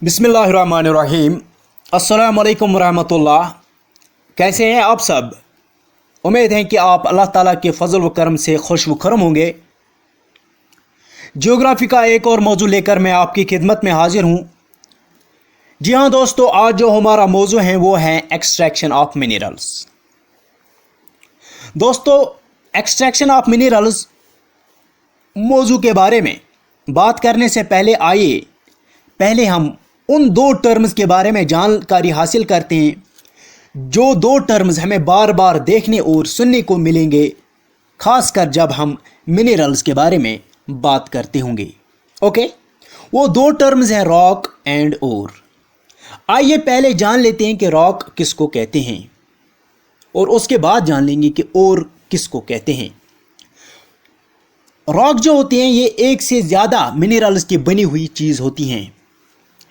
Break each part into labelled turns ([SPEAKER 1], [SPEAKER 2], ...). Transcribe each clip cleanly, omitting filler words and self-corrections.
[SPEAKER 1] बिस्मिल्लाहिर्रहमानिर्रहीम। अस्सलाम वालेकुम रहमतुल्लाह। कैसे हैं आप सब? उम्मीद है कि आप अल्लाह ताला के फ़ज़ल व करम से खुश व खुरम होंगे। ज्योग्राफी का एक और मौजू लेकर मैं आपकी खिदमत में हाजिर हूँ। जी हाँ दोस्तों, आज जो हमारा मौजू है वो है एक्सट्रैक्शन ऑफ मिनरल्स। दोस्तों, एक्सट्रैक्शन ऑफ मिनरल्स मौजू के बारे में बात करने से पहले हम उन दो टर्म्स के बारे में जानकारी हासिल करते हैं जो दो टर्म्स हमें बार बार देखने और सुनने को मिलेंगे, खासकर जब हम मिनरल्स के बारे में बात करते होंगे। ओके, वो दो टर्म्स हैं रॉक एंड ओर। आइए पहले जान लेते हैं कि रॉक किसको कहते हैं और उसके बाद जान लेंगे कि ओर किसको कहते हैं। रॉक जो होती हैं ये एक से ज़्यादा मिनरल्स की बनी हुई चीज़ होती हैं।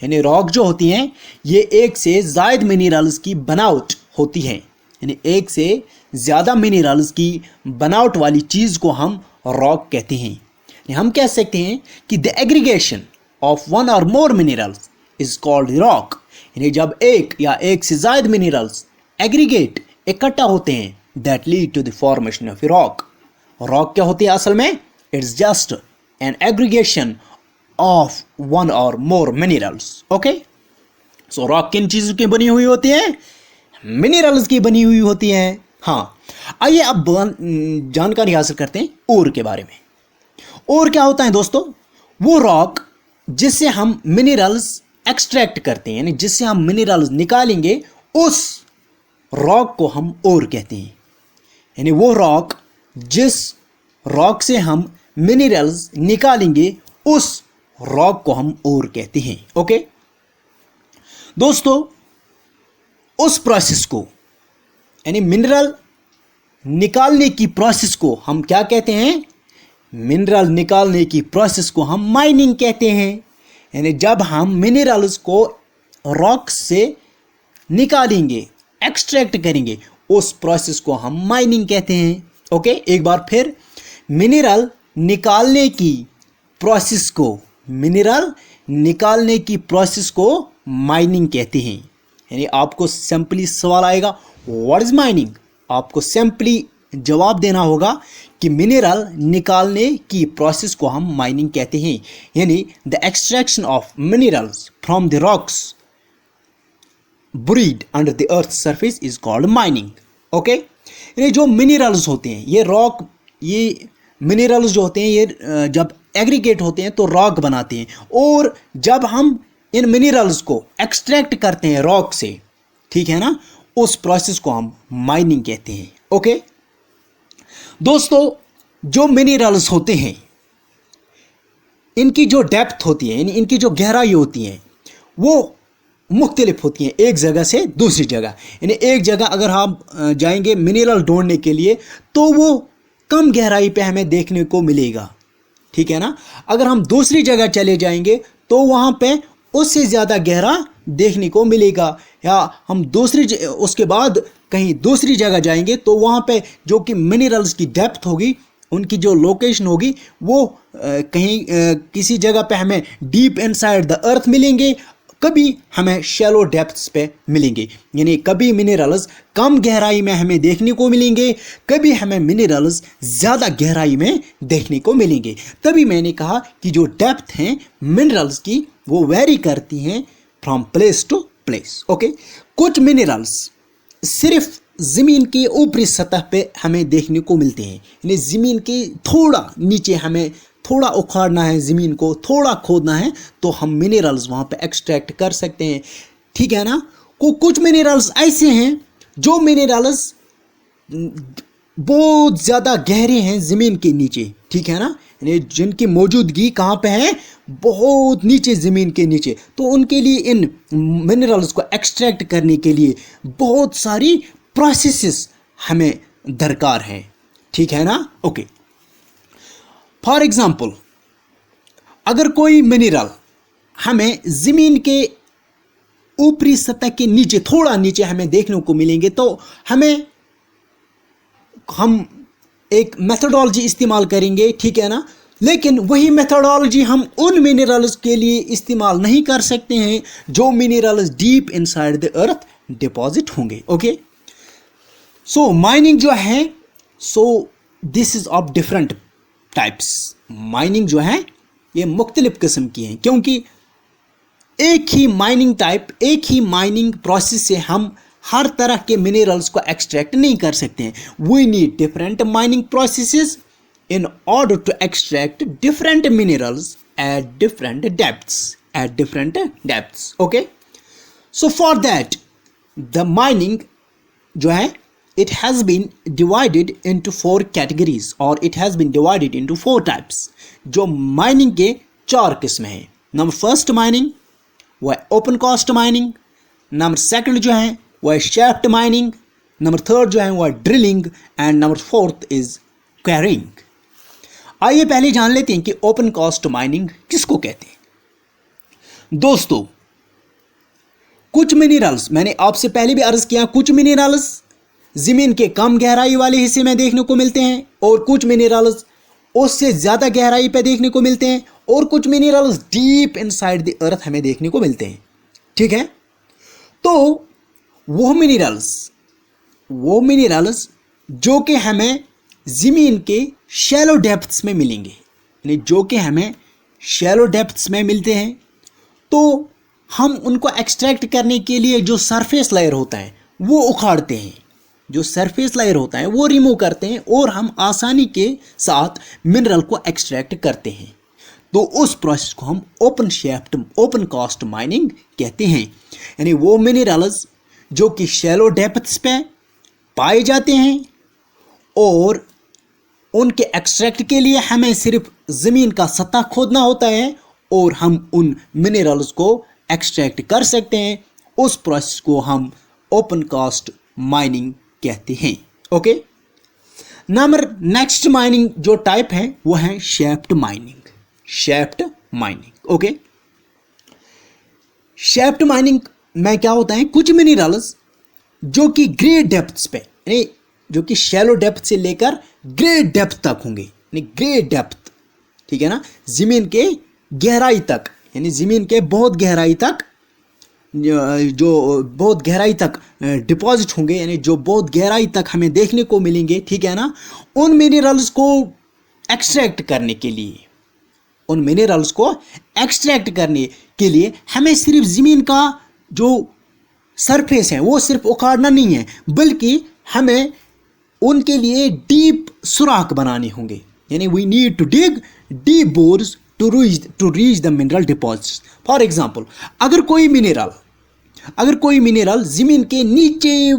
[SPEAKER 1] यानी रॉक जो होती हैं ये एक से ज़ायद मिनरल्स की बनावट होती हैं। यानी एक से ज़्यादा मिनरल्स की बनावट वाली चीज़ को हम रॉक कहते हैं। यानी हम कह सकते हैं कि द एग्रीगेशन ऑफ वन और more minerals is called rock. यानी जब एक या एक से ज़ायद मिनरल्स एग्रीगेट इकट्ठा होते हैं that lead to the formation of rock. Rock क्या होती है असल में? It's just an aggregation of one और more minerals. Okay, so rock किन चीज़ों की बनी हुई होती है? मिनरल्स की बनी हुई होती है। हाँ, आइए अब जानकारी हासिल करते हैं ओर के बारे में। ओर क्या होता है दोस्तों? वो रॉक जिससे हम मिनरल्स एक्सट्रैक्ट करते हैं, यानी जिससे हम मिनरल्स निकालेंगे, उस रॉक को हम ओर कहते हैं। यानी वो रॉक जिस रॉक से हम मिनरल्स निकालेंगे उस रॉक को हम ओर कहते हैं। ओके दोस्तों, उस प्रोसेस को यानी मिनरल निकालने की प्रोसेस को हम क्या कहते हैं? मिनरल निकालने की प्रोसेस को हम माइनिंग कहते हैं। यानी जब हम मिनरल्स को रॉक से निकालेंगे, एक्सट्रैक्ट करेंगे, उस प्रोसेस को हम माइनिंग कहते हैं। ओके, एक बार फिर, मिनरल निकालने की प्रोसेस को माइनिंग कहते हैं। यानी आपको सिंपली सवाल आएगा व्हाट इज माइनिंग? आपको सिंपली जवाब देना होगा कि मिनरल निकालने की प्रोसेस को हम माइनिंग कहते हैं। यानी the extraction of minerals from the rocks buried under the earth's surface is called mining. Okay, यानी जो मिनरल्स होते हैं ये मिनरल्स जो होते हैं ये जब एग्रीगेट होते हैं तो रॉक बनाते हैं, और जब हम इन मिनरल्स को एक्सट्रैक्ट करते हैं रॉक से, ठीक है ना, उस प्रोसेस को हम माइनिंग कहते हैं। ओके दोस्तों, जो मिनरल्स होते हैं इनकी जो डेप्थ होती है, यानी इनकी जो गहराई होती है, वो मुख्तलिफ होती हैं एक जगह से दूसरी जगह। यानी एक जगह अगर हम जाएंगे मिनरल ढूंढने के लिए तो वो कम गहराई पे हमें देखने को मिलेगा, ठीक है ना। अगर हम दूसरी जगह चले जाएंगे तो वहाँ पे उससे ज़्यादा गहरा देखने को मिलेगा, या हम उसके बाद कहीं दूसरी जगह जाएंगे तो वहाँ पे जो कि मिनरल्स की डेप्थ होगी, उनकी जो लोकेशन होगी, वो कहीं किसी जगह पे हमें डीप इनसाइड द अर्थ मिलेंगे, कभी हमें शैलो डेप्थ्स पे मिलेंगे। यानी कभी मिनरल्स कम गहराई में हमें देखने को मिलेंगे, कभी हमें मिनरल्स ज़्यादा गहराई में देखने को मिलेंगे। तभी मैंने कहा कि जो डेप्थ हैं मिनरल्स की वो वेरी करती हैं from place to place. Okay, कुछ मिनरल्स सिर्फ ज़मीन की ऊपरी सतह पे हमें देखने को मिलते हैं। यानी ज़मीन के थोड़ा नीचे हमें थोड़ा उखाड़ना है, ज़मीन को थोड़ा खोदना है तो हम मिनरल्स वहाँ पे एक्सट्रैक्ट कर सकते हैं, ठीक है ना। कुछ मिनरल्स ऐसे हैं जो मिनरल्स बहुत ज़्यादा गहरे हैं ज़मीन के नीचे, ठीक है ना, यानी जिनकी मौजूदगी कहाँ पे है? बहुत नीचे, ज़मीन के नीचे। तो उनके लिए इन मिनरल्स को एक्सट्रैक्ट करने के लिए बहुत सारी प्रोसेसेस हमें दरकार हैं, ठीक है ना। ओके, फॉर एग्ज़ाम्पल, अगर कोई मिनरल हमें ज़मीन के ऊपरी सतह के नीचे, थोड़ा नीचे हमें देखने को मिलेंगे तो हम एक मेथडोलॉजी इस्तेमाल करेंगे, ठीक है ना, लेकिन वही मेथोडोलॉजी हम उन मिनरल्स के लिए इस्तेमाल नहीं कर सकते हैं जो minerals deep inside the earth deposit होंगे। ओके, सो माइनिंग जो है, so this is of different types. Mining जो है ये मुख्तलिफ किस्म की है, क्योंकि एक ही माइनिंग टाइप, एक ही माइनिंग प्रोसेस से हम हर तरह के मिनरल्स को एक्सट्रैक्ट नहीं कर सकते हैं। We need different mining processes in order to extract different minerals at different depths, okay? So for that the mining जो है it has been divided into 4 categories, or it has been divided into 4 types। जो mining के 4 किस्म हैं। Number first mining वह है open cast mining, number second जो है वह है शैफ्ट माइनिंग, नंबर थर्ड जो है वह drilling, and number fourth is quarrying. आइए पहले जान लेते हैं कि ओपन कास्ट माइनिंग किसको कहते हैं। दोस्तों, कुछ मिनरल्स, मैंने आपसे पहले भी अर्ज किया, कुछ मिनरल्स जमीन के कम गहराई वाले हिस्से में देखने को मिलते हैं, और कुछ मिनरल्स उससे ज्यादा गहराई पे देखने को मिलते हैं, और कुछ minerals deep inside the earth हमें देखने को मिलते हैं। ठीक है, तो वो मिनरल्स जो कि हमें ज़मीन के शैलो डेप्थ्स में मिलेंगे, यानी जो कि हमें शैलो डेप्थ्स में मिलते हैं, तो हम उनको एक्सट्रैक्ट करने के लिए जो सरफेस लेयर होता है वो उखाड़ते हैं, जो सरफेस लेयर होता है वो रिमूव करते हैं, और हम आसानी के साथ मिनरल को एक्सट्रैक्ट करते हैं। तो उस प्रोसेस को हम ओपन कास्ट माइनिंग कहते हैं। यानी वो मिनरल्स जो कि शैलो डेप्थ्स पे पाए जाते हैं, और उनके एक्सट्रैक्ट के लिए हमें सिर्फ ज़मीन का सतह खोदना होता है, और हम उन मिनरल्स को एक्सट्रैक्ट कर सकते हैं। उस प्रोसेस को हम ओपन कास्ट माइनिंग कहते हैं। ओके, नंबर नेक्स्ट माइनिंग जो टाइप है वो है shaft mining. Okay, shaft mining में क्या होता है, कुछ मिनरल्स जो कि ग्रेट डेप्थ्स पे, यानी जो कि शैलो डेप्थ से लेकर ग्रेट डेप्थ तक होंगे, यानी ग्रेट डेप्थ, ठीक है ना, जमीन के गहराई तक, यानी जमीन के बहुत गहराई तक, जो बहुत गहराई तक डिपॉजिट होंगे, यानी जो बहुत गहराई तक हमें देखने को मिलेंगे, ठीक है ना, उन मिनरल्स को एक्सट्रैक्ट करने के लिए हमें सिर्फ ज़मीन का जो सरफेस है वो सिर्फ उखाड़ना नहीं है, बल्कि हमें उनके लिए डीप सुराख बनाने होंगे। यानी we need to dig deep bores to reach the mineral deposits. For example, अगर कोई मिनरल ज़मीन के नीचे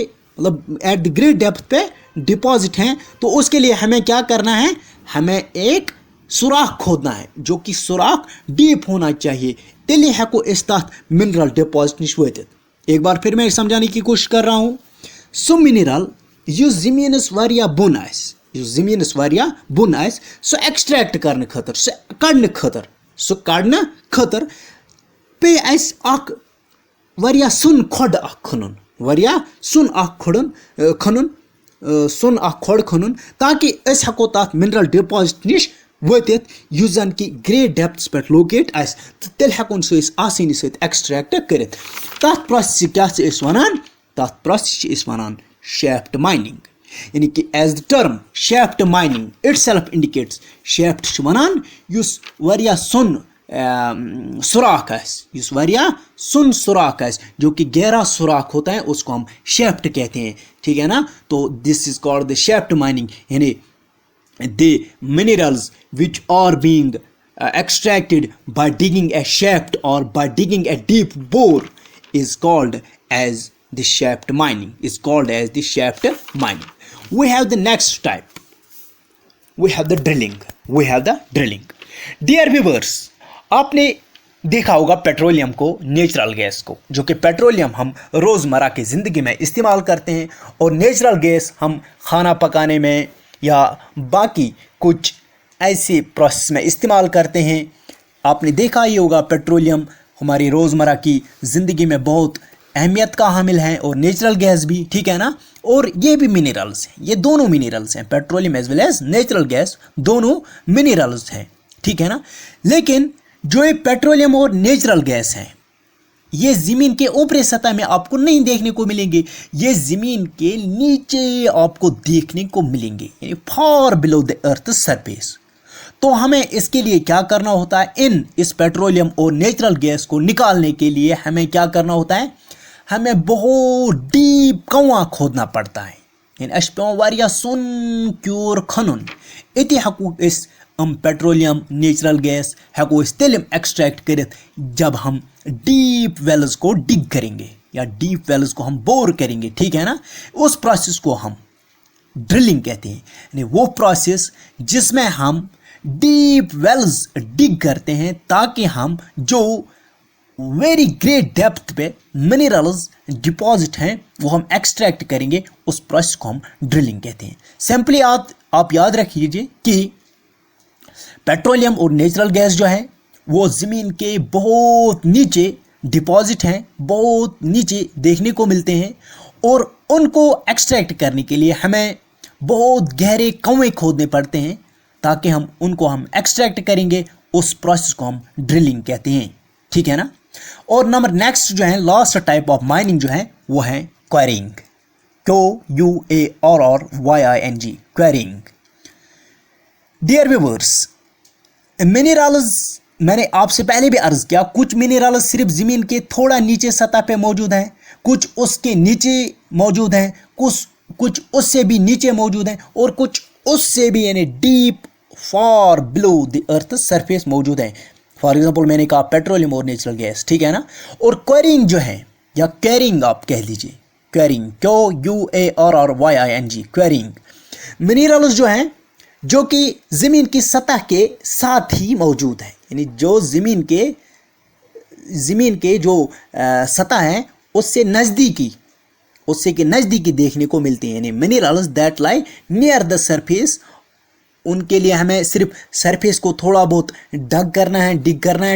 [SPEAKER 1] मतलब एट द ग्रेट डेप्थ पे डिपॉजिट हैं, तो उसके लिए हमें क्या करना है, हमें एक सुराख खोदना है, जो कि सुराख डीप होना चाहिए। तेली हेको इस तथ मिनरल डिपॉजिट निश वतित। एक बार फिर मैं समझाने की कोशिश कर रहा हूँ। सो मिनरल युस ज़मीनस वारिया बोन आइस, सो एक्सट्रैक्ट करने खतर, सो कड़ने खतर पे अस अख वारिया सुन खोड अख खनन, ताकि अस हेको तथ मिनरल डिपॉजिट निश वतित, युस जन कि ग्रेट डेप्थ्स पे लोकेट आइस, तो तेल हेकोन सो आसानी से एक्सट्रैक्ट करित। तथ प्रोसेस क्या वनान, तथ प्रोसेस वनान शैफ्ट माइनिंग। यानी कि as the term shaft mining itself indicates, shaft वनान युस वारिया सुन सुराख आइस, जो कि गहरा सुराख होता है, उसको हम शैफ्ट कहते हैं। ठीक है ना, तो this is called the shaft mining. यानी the minerals which are being extracted by digging a shaft or by digging a deep bore is called as the shaft mining. We have the next type. We have the drilling. Dear viewers, आपने देखा होगा petroleum को, natural gas को, जो कि petroleum हम रोज़मर्रा की ज़िंदगी में इस्तेमाल करते हैं, और नेचुरल गैस हम खाना पकाने में या बाकी कुछ ऐसे प्रोसेस में इस्तेमाल करते हैं। आपने देखा ही होगा पेट्रोलियम हमारी रोज़मर्रा की ज़िंदगी में बहुत अहमियत का हामिल हैं और नेचुरल गैस भी, ठीक है ना। और ये भी मिनरल्स हैं, ये दोनों मिनरल्स हैं, petroleum as well as natural gas दोनों मिनरल्स हैं, ठीक है ना। लेकिन जो ये पेट्रोलियम और नेचुरल गैस हैं ये ज़मीन के ऊपरी सतह में आपको नहीं देखने को मिलेंगे, ये ज़मीन के नीचे आपको देखने को मिलेंगे, यानी फार बिलो द अर्थ सरफेस। तो हमें इसके लिए क्या करना होता है, इस पेट्रोलियम और नेचुरल गैस को निकालने के लिए हमें क्या करना होता है, हमें बहुत डीप कुआं खोदना पड़ता है। यानी अस पेवन वारिया सुन क्योर खनुन इति हकू इस पेट्रोलियम नेचुरल गैस हको इस तेलिम एक्सट्रैक्ट करित जब हम डीप वेल्स को डिग करेंगे या डीप वेल्स को हम बोर करेंगे, ठीक है ना। उस प्रोसेस को हम ड्रिलिंग कहते हैं, यानी वो प्रोसेस जिसमें हम डीप वेल्स डिग करते हैं ताकि हम जो वेरी ग्रेट डेप्थ पे मिनरल्स डिपॉजिट हैं वो हम एक्सट्रैक्ट करेंगे, उस प्रोसेस को हम ड्रिलिंग कहते हैं। सिंपली आप याद रख लीजिए कि पेट्रोलियम और नेचुरल गैस जो है वो ज़मीन के बहुत नीचे डिपॉजिट हैं, बहुत नीचे देखने को मिलते हैं, और उनको एक्सट्रैक्ट करने के लिए हमें बहुत गहरे कुएं खोदने पड़ते हैं ताकि हम एक्सट्रैक्ट करेंगे, उस प्रोसेस को हम ड्रिलिंग कहते हैं, ठीक है ना। और नंबर नेक्स्ट जो है लास्ट टाइप ऑफ माइनिंग जो है वो है quarrying, QUARRYING, quarrying. Dear viewers, minerals मैंने आपसे पहले भी अर्ज किया, कुछ मिनरल्स सिर्फ ज़मीन के थोड़ा नीचे सतह पे मौजूद हैं, कुछ उसके नीचे मौजूद हैं, कुछ उससे भी नीचे मौजूद हैं, और कुछ उससे भी यानी deep far below the earth surface मौजूद हैं। फॉर एग्जांपल मैंने कहा पेट्रोलियम और नेचुरल गैस, ठीक है ना। और क्वेरिंग जो है या कैरिंग आप कह लीजिए, क्वेरिंग QUARRYING, क्वेरिंग मिनरल्स जो हैं जो कि ज़मीन की सतह के साथ ही मौजूद है, यानी जो ज़मीन के जो सतह है उससे नज़दीकी देखने को मिलती हैं, यानी minerals that lie near the surface. उनके लिए हमें सिर्फ सरफेस को थोड़ा बहुत डिग करना है,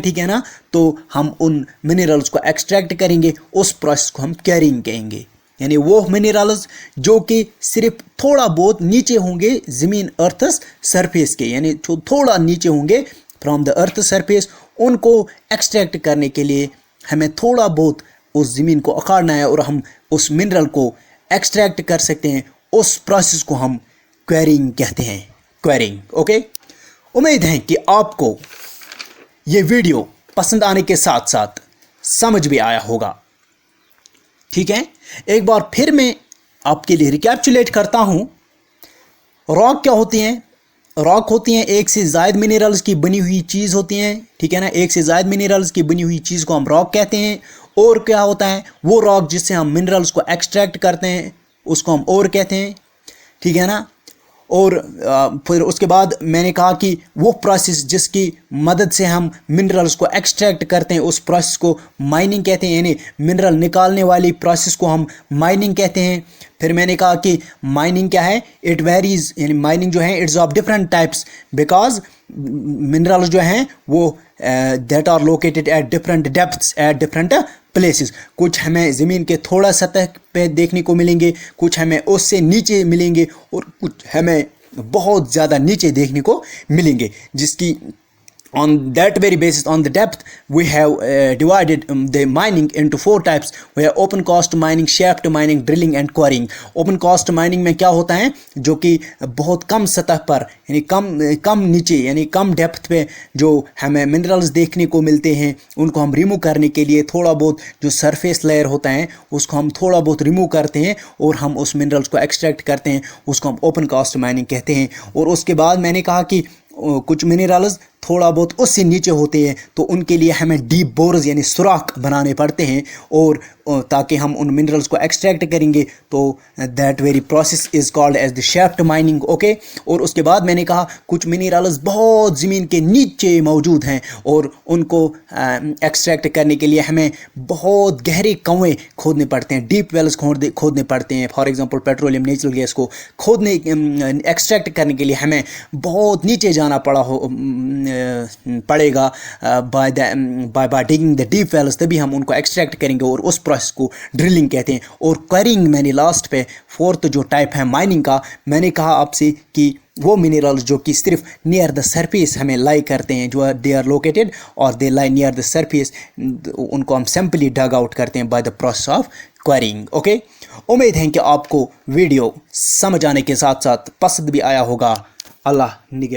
[SPEAKER 1] ठीक है ना। तो हम उन मिनरल्स को एक्सट्रैक्ट करेंगे, उस प्रोसेस को हम कैरिंग कहेंगे, यानी वो मिनरल्स जो कि सिर्फ थोड़ा बहुत नीचे होंगे ज़मीन अर्थ सरफेस के, यानी जो थोड़ा नीचे होंगे फ्रॉम द अर्थ सरफेस, उनको एक्सट्रैक्ट करने के लिए हमें थोड़ा बहुत उस ज़मीन को उखाड़ना है और हम उस मिनरल को एक्सट्रैक्ट कर सकते हैं, उस प्रोसेस को हम क्वेरिंग कहते हैं, क्वेरिंग। ओके, उम्मीद है कि आपको ये वीडियो पसंद आने के साथ साथ समझ भी आया होगा, ठीक है। एक बार फिर मैं आपके लिए रिकैप्चुलेट करता हूं, रॉक क्या होती हैं। रॉक होती हैं एक से ज़ायद मिनरल्स की बनी हुई चीज़ होती हैं, ठीक है ना। एक से ज़ायद मिनरल्स की बनी हुई चीज़ को हम रॉक कहते हैं। और क्या होता है, वो रॉक जिससे हम मिनरल्स को एक्सट्रैक्ट करते हैं उसको हम और कहते हैं, ठीक है ना। और फिर उसके बाद मैंने कहा कि वो प्रोसेस जिसकी मदद से हम मिनरल्स को एक्सट्रैक्ट करते हैं उस प्रोसेस को माइनिंग कहते हैं, यानी मिनरल निकालने वाली प्रोसेस को हम माइनिंग कहते हैं। फिर मैंने कहा कि माइनिंग क्या है, इट वेरीज, यानी माइनिंग जो है it's of different types because minerals जो हैं वो that are located at different depths at different places. कुछ हमें ज़मीन के थोड़ा सतह पे देखने को मिलेंगे, कुछ हमें उससे नीचे मिलेंगे, और कुछ हमें बहुत ज़्यादा नीचे देखने को मिलेंगे, जिसकी on that very basis, on the depth, we have divided the mining into 4 types. We have open cast mining, shaft mining, drilling and quarrying. Open cast mining में क्या होता है, जो कि बहुत कम सतह पर यानी कम नीचे यानी कम डेप्थ पे जो हमें मिनरल्स देखने को मिलते हैं उनको हम रिमूव करने के लिए थोड़ा बहुत जो सरफेस लेयर होता है उसको हम थोड़ा बहुत रिमूव करते हैं और हम उस मिनरल्स को एक्सट्रैक्ट करते हैं, उसको हम ओपन कास्ट माइनिंग कहते हैं। और उसके बाद मैंने कहा कि कुछ मिनरल्स थोड़ा बहुत उससे नीचे होते हैं तो उनके लिए हमें डीप बोर्स यानी सुराख बनाने पड़ते हैं और ताकि हम उन मिनरल्स को एक्सट्रैक्ट करेंगे, तो that very process is called as the shaft mining. Okay, और उसके बाद मैंने कहा कुछ मिनरल्स बहुत ज़मीन के नीचे मौजूद हैं और उनको एक्सट्रैक्ट करने के लिए हमें बहुत गहरे कुएं खोदने पड़ते हैं, डीप वेल्स खोदने पड़ते हैं। For example petroleum natural gas को खोदने एक्सट्रैक्ट करने के लिए हमें बहुत नीचे जाना पड़ेगा by digging the deep wells, तभी हम उनको एक्सट्रैक्ट करेंगे और उस प्रोसेस को ड्रिलिंग कहते हैं। और क्वेरिंग मैंने लास्ट पे फोर्थ जो टाइप है माइनिंग का, मैंने कहा आपसे कि वो मिनरल्स जो कि सिर्फ नियर द सरफेस हमें लाई करते हैं, जो दे आर लोकेटेड और दे लाई नियर द सरफेस, उनको हम सिंपली डग आउट करते हैं by the process of quarrying. Okay, उम्मीद है कि आपको वीडियो समझ आने के साथ साथ पसंद भी आया होगा। अल्लाह निगह।